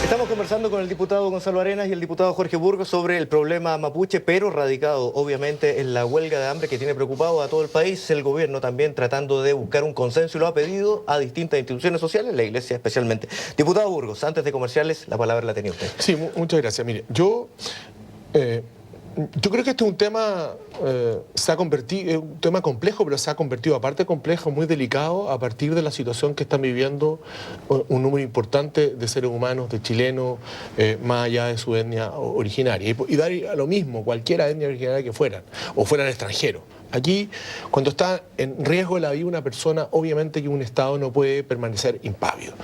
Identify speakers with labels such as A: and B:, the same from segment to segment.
A: Estamos conversando con el diputado Gonzalo Arenas y el diputado Jorge Burgos sobre el problema mapuche, pero radicado obviamente en la huelga de hambre que tiene preocupado a todo el país. El gobierno también tratando de buscar un consenso y lo ha pedido a distintas instituciones sociales, la Iglesia especialmente. Diputado Burgos, antes de comerciales, la palabra la tenía usted.
B: Sí, muchas gracias. Mire, yo creo que este es un tema, se ha convertido, es un tema complejo, pero se ha convertido, aparte complejo, muy delicado a partir de la situación que están viviendo un número importante de seres humanos, de chilenos, más allá de su etnia originaria. Y dar a lo mismo, cualquiera etnia originaria que fueran, o fueran extranjeros. Aquí, cuando está en riesgo de la vida una persona, obviamente que un Estado no puede permanecer impávido.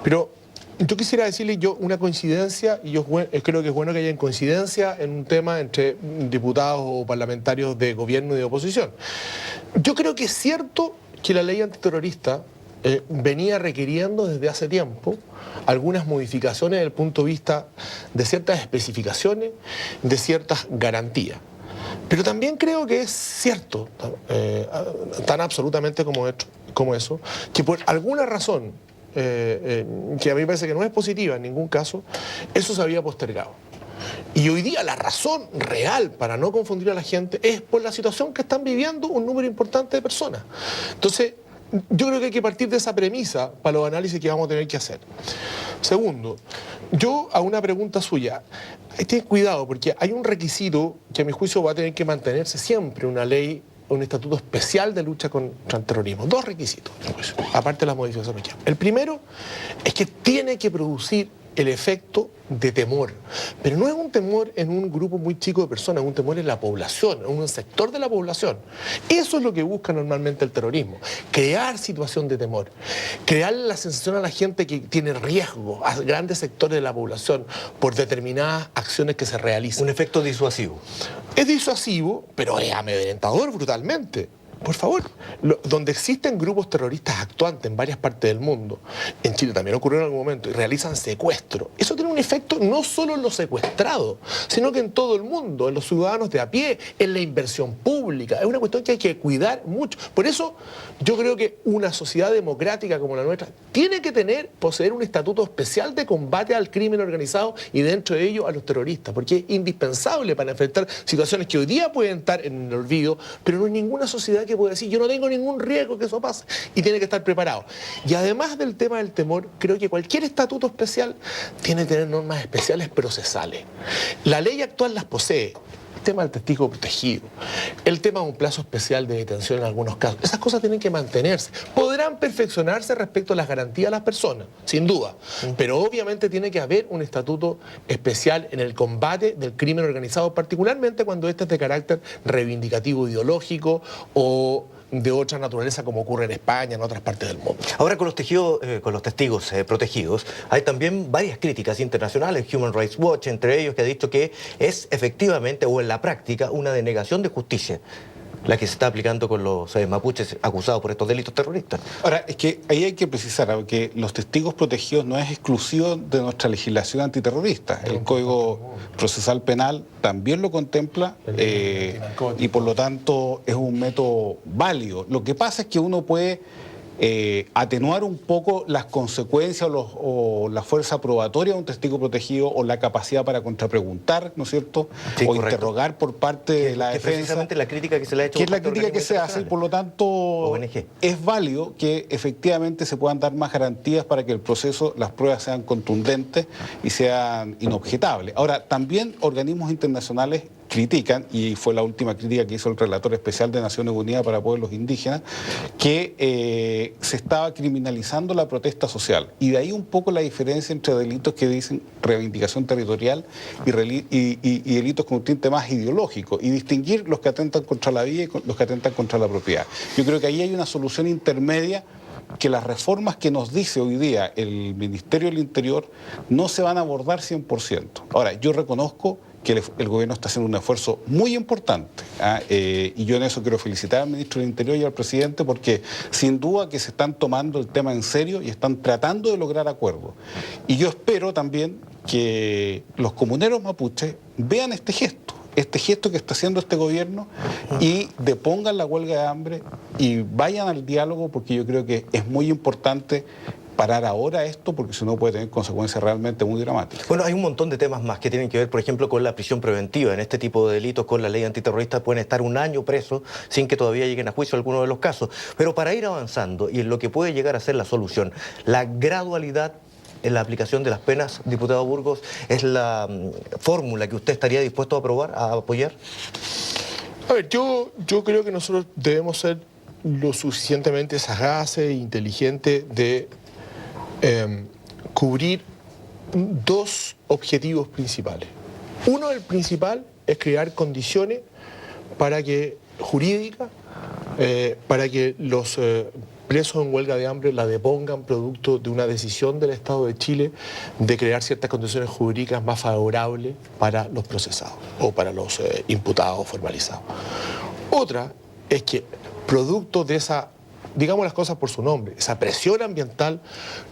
B: Pero yo quisiera decirle una coincidencia, y yo creo que es bueno que haya coincidencia en un tema entre diputados o parlamentarios de gobierno y de oposición. Yo creo que es cierto que la ley antiterrorista venía requiriendo desde hace tiempo algunas modificaciones desde el punto de vista de ciertas especificaciones, de ciertas garantías. Pero también creo que es cierto, tan absolutamente como eso, que por alguna razón, que a mí me parece que no es positiva en ningún caso, eso se había postergado. Y hoy día la razón real para no confundir a la gente es por la situación que están viviendo un número importante de personas. Entonces, yo creo que hay que partir de esa premisa para los análisis que vamos a tener que hacer. Segundo, yo a una pregunta suya, ten cuidado porque hay un requisito que a mi juicio va a tener que mantenerse siempre, una ley, un estatuto especial de lucha contra el terrorismo. Dos requisitos, aparte de las modificaciones. El primero es que tiene que producir el efecto de temor, pero no es un temor en un grupo muy chico de personas, es un temor en la población, en un sector de la población. Eso es lo que busca normalmente el terrorismo, crear situación de temor, crear la sensación a la gente que tiene riesgo, a grandes sectores de la población, por determinadas acciones que se realizan.
A: Un efecto disuasivo.
B: Es disuasivo, pero es amedrentador brutalmente. Por favor, donde existen grupos terroristas actuantes en varias partes del mundo, en Chile también ocurrió en algún momento, y realizan secuestro, eso tiene un efecto no solo en los secuestrados, sino que en todo el mundo, en los ciudadanos de a pie, en la inversión pública. Es una cuestión que hay que cuidar mucho. Por eso yo creo que una sociedad democrática como la nuestra tiene que poseer un estatuto especial de combate al crimen organizado y dentro de ello a los terroristas, porque es indispensable para enfrentar situaciones que hoy día pueden estar en el olvido, pero no hay ninguna sociedad que puede decir yo no tengo ningún riesgo que eso pase, y tiene que estar preparado. Y además del tema del temor, creo que cualquier estatuto especial tiene que tener normas especiales procesales. La ley actual las posee. El tema del testigo protegido, el tema de un plazo especial de detención en algunos casos, esas cosas tienen que mantenerse. Podrán perfeccionarse respecto a las garantías a las personas, sin duda, pero obviamente tiene que haber un estatuto especial en el combate del crimen organizado, particularmente cuando este es de carácter reivindicativo ideológico o de otra naturaleza, como ocurre en España, en otras partes del mundo.
A: Ahora con los testigos protegidos, hay también varias críticas internacionales, Human Rights Watch, entre ellos, que ha dicho que es efectivamente o en la práctica una denegación de justicia la que se está aplicando con los mapuches acusados por estos delitos terroristas.
C: Ahora, es que ahí hay que precisar que los testigos protegidos no es exclusivo de nuestra legislación antiterrorista. El Código Procesal Penal también lo contempla y por lo tanto es un método válido. Lo que pasa es que uno puede atenuar un poco las consecuencias o la fuerza probatoria de un testigo protegido o la capacidad para contrapreguntar, ¿no es cierto?
A: Sí,
C: o
A: correcto.
C: Interrogar por parte de la defensa.
A: Precisamente la crítica que se le ha hecho.
C: Que es la crítica que se hace y por lo tanto
A: ONG.
C: Es válido que efectivamente se puedan dar más garantías para que el proceso, las pruebas sean contundentes y sean inobjetables. Ahora, también organismos internacionales critican, y fue la última crítica que hizo el relator especial de Naciones Unidas para Pueblos Indígenas, que se estaba criminalizando la protesta social. Y de ahí un poco la diferencia entre delitos que dicen reivindicación territorial y delitos con un tinte más ideológico, y distinguir los que atentan contra la vida y los que atentan contra la propiedad. Yo creo que ahí hay una solución intermedia, que las reformas que nos dice hoy día el Ministerio del Interior no se van a abordar 100%. Ahora, yo reconozco que el gobierno está haciendo un esfuerzo muy importante, y yo en eso quiero felicitar al ministro del Interior y al presidente, porque sin duda que se están tomando el tema en serio y están tratando de lograr acuerdos. Y yo espero también que los comuneros mapuches vean este gesto que está haciendo este gobierno, y depongan la huelga de hambre y vayan al diálogo, porque yo creo que es muy importante parar ahora esto, porque si no puede tener consecuencias realmente muy dramáticas.
A: Bueno, hay un montón de temas más que tienen que ver, por ejemplo, con la prisión preventiva. En este tipo de delitos, con la ley antiterrorista, pueden estar un año presos sin que todavía lleguen a juicio algunos de los casos. Pero para ir avanzando y en lo que puede llegar a ser la solución, la gradualidad en la aplicación de las penas, diputado Burgos, ¿es la fórmula que usted estaría dispuesto a aprobar, a apoyar?
B: A ver, yo creo que nosotros debemos ser lo suficientemente sagaces e inteligentes de cubrir dos objetivos principales. Uno, el principal, es crear condiciones para que jurídicas, para que los presos en huelga de hambre la depongan producto de una decisión del Estado de Chile de crear ciertas condiciones jurídicas más favorables para los procesados o para los imputados formalizados. Otra es que producto de esa, digamos las cosas por su nombre, esa presión ambiental,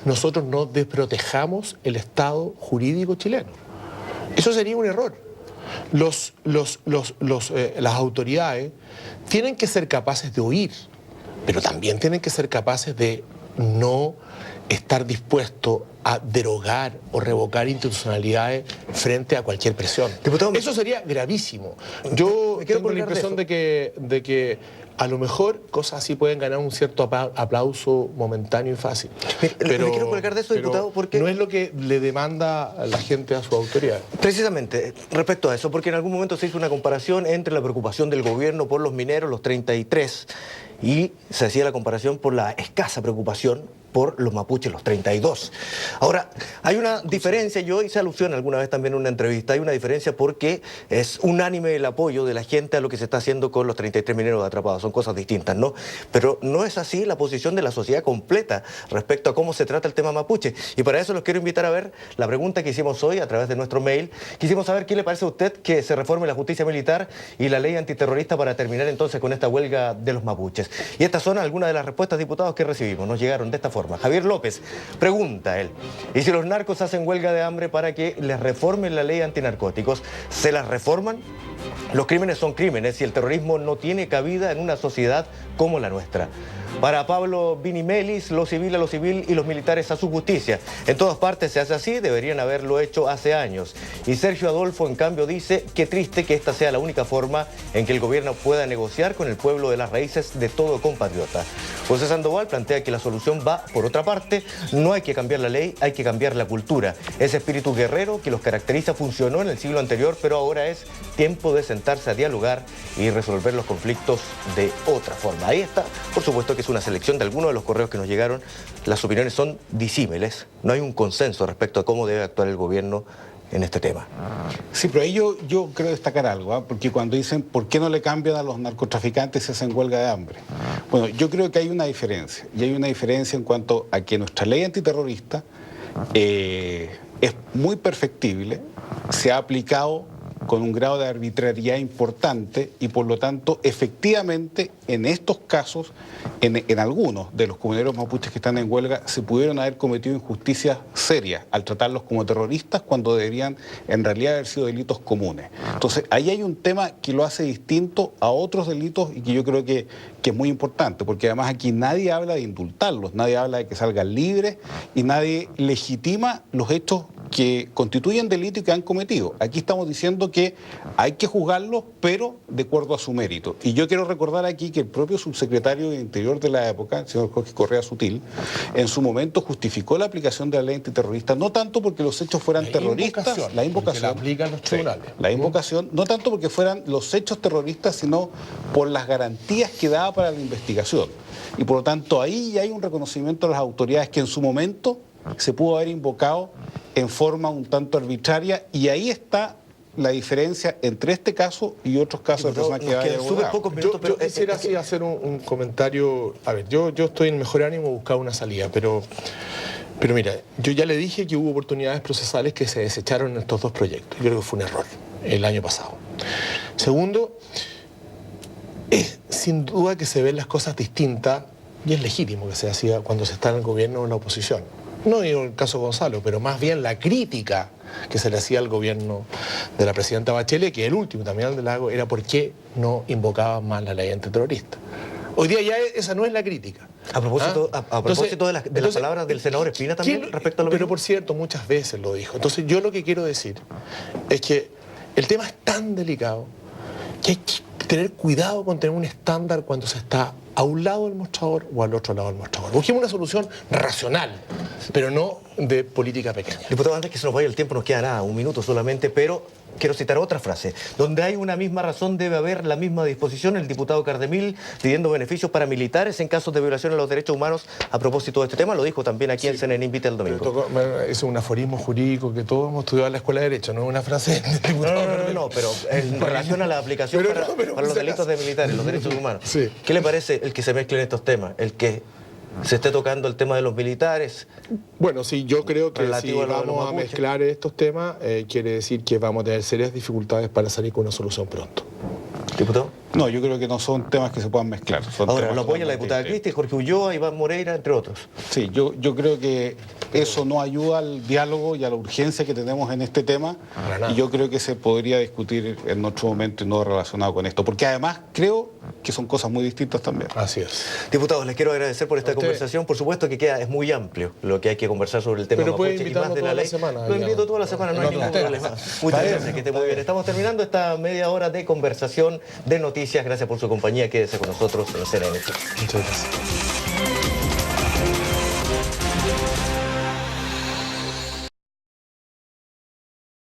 B: nosotros no desprotejamos el Estado jurídico chileno. Eso sería un error. Las autoridades tienen que ser capaces de oír, pero también tienen que ser capaces de no estar dispuestos a derogar o revocar institucionalidades frente a cualquier presión.
A: Diputado,
B: eso sería gravísimo. Yo tengo la impresión de que a lo mejor cosas así pueden ganar un cierto aplauso momentáneo y fácil.
A: Pero me quiero colgar de eso, diputado, porque
B: no es lo que le demanda a la gente a su autoridad.
A: Precisamente, respecto a eso, porque en algún momento se hizo una comparación entre la preocupación del gobierno por los mineros, los 33, y se hacía la comparación por la escasa preocupación por los mapuches, los 32. Ahora, hay una diferencia, yo hice alusión alguna vez también en una entrevista, hay una diferencia porque es unánime el apoyo de la gente a lo que se está haciendo con los 33 mineros atrapados, son cosas distintas, ¿no? Pero no es así la posición de la sociedad completa respecto a cómo se trata el tema mapuche. Y para eso los quiero invitar a ver la pregunta que hicimos hoy a través de nuestro mail. Quisimos saber qué le parece a usted que se reforme la justicia militar y la ley antiterrorista para terminar entonces con esta huelga de los mapuches. Y estas son algunas de las respuestas, diputados, que recibimos. Nos llegaron de esta forma. Javier López pregunta él, ¿y si los narcos hacen huelga de hambre para que les reformen la ley antinarcóticos, se las reforman? Los crímenes son crímenes y el terrorismo no tiene cabida en una sociedad como la nuestra. Para Pablo Vinimelis, lo civil a lo civil y los militares a su justicia. En todas partes se hace así, deberían haberlo hecho hace años. Y Sergio Adolfo, en cambio, dice, qué triste que esta sea la única forma en que el gobierno pueda negociar con el pueblo de las raíces de todo compatriota. José Sandoval plantea que la solución va por otra parte, no hay que cambiar la ley, hay que cambiar la cultura. Ese espíritu guerrero que los caracteriza funcionó en el siglo anterior, pero ahora es tiempo de sentarse a dialogar y resolver los conflictos de otra forma. Ahí está, por supuesto que es una selección de algunos de los correos que nos llegaron. Las opiniones son disímiles, no hay un consenso respecto a cómo debe actuar el gobierno en este tema.
C: Sí, pero ahí yo creo destacar algo, porque cuando dicen ¿por qué no le cambian a los narcotraficantes si hacen huelga de hambre? Bueno, yo creo que hay una diferencia, y hay una diferencia en cuanto a que nuestra ley antiterrorista es muy perfectible, se ha aplicado con un grado de arbitrariedad importante y por lo tanto efectivamente en estos casos, en algunos de los comuneros mapuches que están en huelga, se pudieron haber cometido injusticias serias al tratarlos como terroristas cuando deberían en realidad haber sido delitos comunes. Entonces ahí hay un tema que lo hace distinto a otros delitos y que yo creo que es muy importante, porque además aquí nadie habla de indultarlos, nadie habla de que salgan libres y nadie legitima los hechos que constituyen delito y que han cometido. Aquí estamos diciendo que hay que juzgarlos, pero de acuerdo a su mérito. Y yo quiero recordar aquí que el propio subsecretario de Interior de la época, el señor Jorge Correa Sutil, en su momento justificó la aplicación de la ley antiterrorista, no tanto porque los hechos fueran terroristas, la invocación,
B: la aplican los tribunales.
C: Sí, la invocación, no tanto porque fueran los hechos terroristas, sino por las garantías que daba para la investigación. Y por lo tanto ahí ya hay un reconocimiento de las autoridades que en su momento se pudo haber invocado en forma un tanto arbitraria, y ahí está la diferencia entre este caso y otros casos de personas que vayan a
A: pocos minutos,
B: yo quisiera así hacer un comentario. A ver, yo estoy en mejor ánimo, buscar una salida, pero mira, yo ya le dije que hubo oportunidades procesales que se desecharon en estos dos proyectos. Yo creo que fue un error el año pasado. Segundo, es sin duda que se ven las cosas distintas y es legítimo que se hacía cuando se está en el gobierno o en la oposición. No digo el caso Gonzalo, pero más bien la crítica que se le hacía al gobierno de la presidenta Bachelet, que el último también del Lago, era por qué no invocaban más la ley antiterrorista. Hoy día ya esa no es la crítica.
A: A propósito, a propósito de
B: Entonces,
A: las palabras del senador Espina también respecto a lo
B: Pero
A: mismo.
B: por cierto, muchas veces lo dijo. Entonces yo lo que quiero decir es que el tema es tan delicado que hay que tener cuidado con tener un estándar cuando se está a un lado del mostrador o al otro lado del mostrador. Busquemos una solución racional, pero no de política pequeña.
A: Diputado, antes que se nos vaya el tiempo, nos queda nada, un minuto solamente, pero quiero citar otra frase. Donde hay una misma razón debe haber la misma disposición. El diputado Cardemil pidiendo beneficios para militares en casos de violación a los derechos humanos a propósito de este tema. Lo dijo también aquí en CNN Invita el domingo.
B: Es un aforismo jurídico que todos hemos estudiado en la Escuela de Derecho, no es una frase del diputado Cardemil.
A: No, pero en relación a la aplicación para los delitos de militares, los derechos humanos.
B: Sí.
A: ¿Qué le parece el que se mezclen estos temas? El que se esté tocando el tema de los militares.
B: Bueno, sí, yo creo que si
A: Relativo a lo de los
B: vamos a
A: mapuches.
B: mezclar estos temas, quiere decir que vamos a tener serias dificultades para salir con una solución pronto.
A: Diputado.
C: No, yo creo que no son temas que se puedan mezclar. Son
A: Ahora,
C: temas
A: lo apoya la
C: totalmente
A: diputada
C: distintos.
A: Cristi, Jorge Ulloa, Iván Moreira, entre otros.
C: Sí, yo creo que eso no ayuda al diálogo y a la urgencia que tenemos en este tema.
B: Para nada.
C: Y yo creo que se podría discutir en otro momento y no relacionado con esto. Porque además creo que son cosas muy distintas también.
B: Así es.
A: Diputados, les quiero agradecer por esta
B: A usted.
A: conversación. Por supuesto que es muy amplio lo que hay que conversar sobre el tema
B: Pero puede
A: mapuche y
B: invitarnos
A: más de la
B: toda la
A: ley.
B: semana,
A: Lo
B: digamos.
A: invito toda la semana, no hay ningún problema. Muchas gracias, que esté muy bien. Estamos terminando esta media hora de conversación de noticias. Gracias por su compañía. Quédese con nosotros en CNN.
B: Muchas gracias.